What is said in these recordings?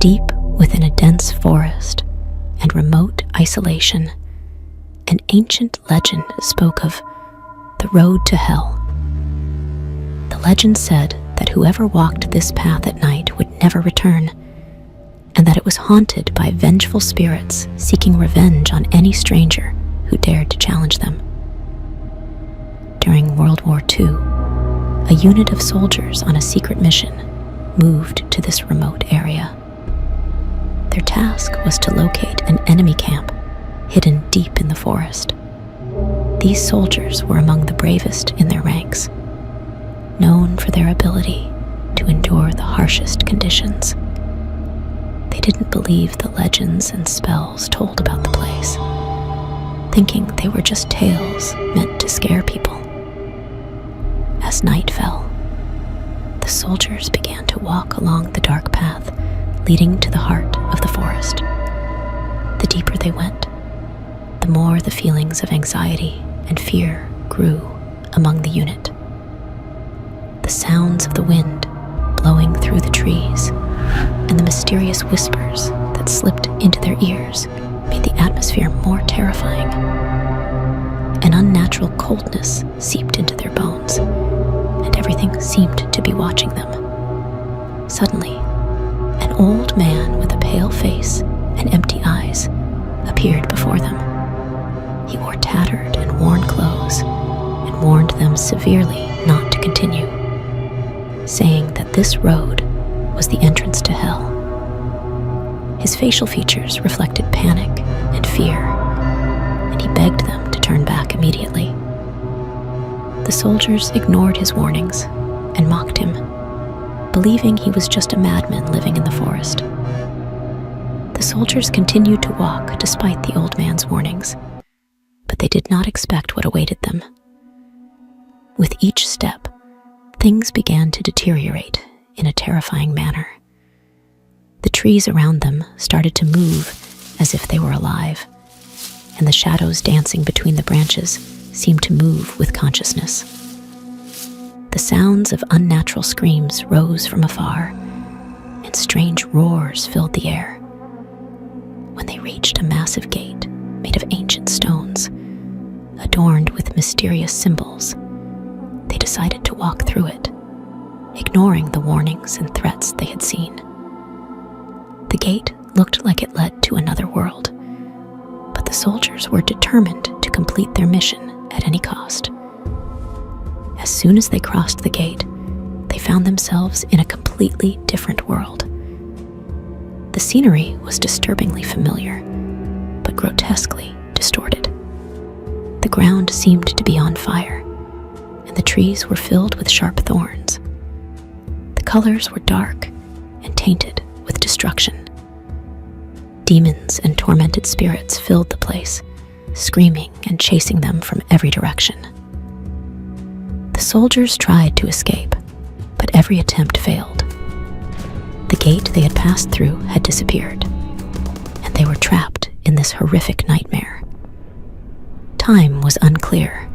Deep within a dense forest and remote isolation, an ancient legend spoke of the road to hell. The legend said that whoever walked this path at night would never return, and that it was haunted by vengeful spirits seeking revenge on any stranger who dared to challenge them. During World War II, a unit of soldiers on a secret mission moved to this remote area. Their task was to locate an enemy camp hidden deep in the forest. These soldiers were among the bravest in their ranks, known for their ability to endure the harshest conditions. They didn't believe the legends and spells told about the place, thinking they were just tales meant to scare people. As night fell, the soldiers began to walk along the dark path leading to the heart of the forest. The deeper they went, the more the feelings of anxiety and fear grew among the unit. The sounds of the wind blowing through the trees and the mysterious whispers that slipped into their ears made the atmosphere more terrifying. An unnatural coldness seeped into their bones, and everything seemed to be watching them. Suddenly, an old man with a pale face and empty eyes appeared before them. He wore tattered and worn clothes and warned them severely not to continue, saying that this road was the entrance to hell. His facial features reflected panic and fear, and he begged them to turn back immediately. The soldiers ignored his warnings and mocked him, believing he was just a madman living in the forest. The soldiers continued to walk despite the old man's warnings, but they did not expect what awaited them. With each step, things began to deteriorate in a terrifying manner. The trees around them started to move as if they were alive, and the shadows dancing between the branches seemed to move with consciousness. The sounds of unnatural screams rose from afar, and strange roars filled the air. When they reached a massive gate made of ancient stones, adorned with mysterious symbols, they decided to walk through it, ignoring the warnings and threats they had seen. The gate looked like it led to another world, but the soldiers were determined to complete their mission at any cost. As soon as they crossed the gate, they found themselves in a completely different world. The scenery was disturbingly familiar, but grotesquely distorted. The ground seemed to be on fire, and the trees were filled with sharp thorns. The colors were dark and tainted with destruction. Demons and tormented spirits filled the place, screaming and chasing them from every direction. The soldiers tried to escape, but every attempt failed. The gate they had passed through had disappeared, and they were trapped in this horrific nightmare. Time was unclear,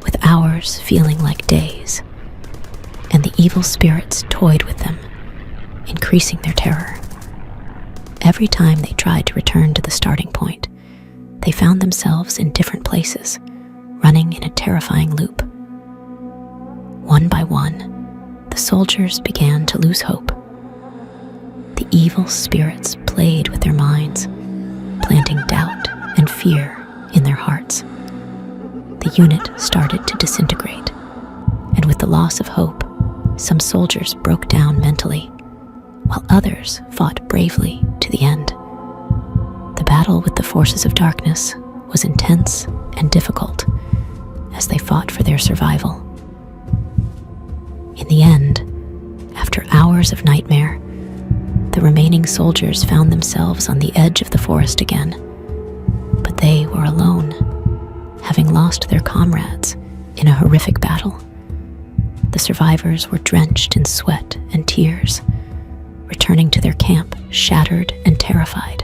with hours feeling like days, and the evil spirits toyed with them, increasing their terror. Every time they tried to return to the starting point, they found themselves in different places, running in a terrifying loop. One by one, the soldiers began to lose hope. The evil spirits played with their minds, planting doubt and fear in their hearts. The unit started to disintegrate, and with the loss of hope, some soldiers broke down mentally, while others fought bravely to the end. The battle with the forces of darkness was intense and difficult as they fought for their survival. In the end, after hours of nightmare, the remaining soldiers found themselves on the edge of the forest again, but they were alone, having lost their comrades in a horrific battle. The survivors were drenched in sweat and tears, returning to their camp shattered and terrified.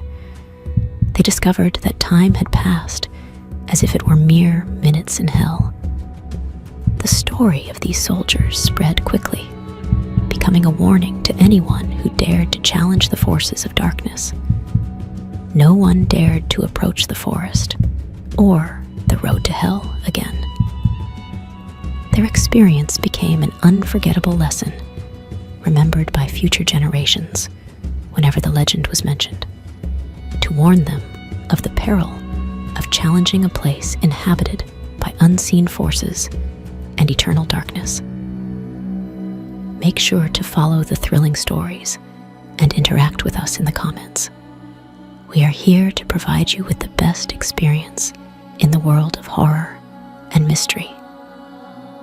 They discovered that time had passed as if it were mere minutes in hell. The story of these soldiers spread quickly, becoming a warning to anyone who dared to challenge the forces of darkness. No one dared to approach the forest or the road to hell again. Their experience became an unforgettable lesson, remembered by future generations whenever the legend was mentioned, to warn them of the peril of challenging a place inhabited by unseen forces and eternal darkness. Make sure to follow the thrilling stories and interact with us in the comments. We are here to provide you with the best experience in the world of horror and mystery.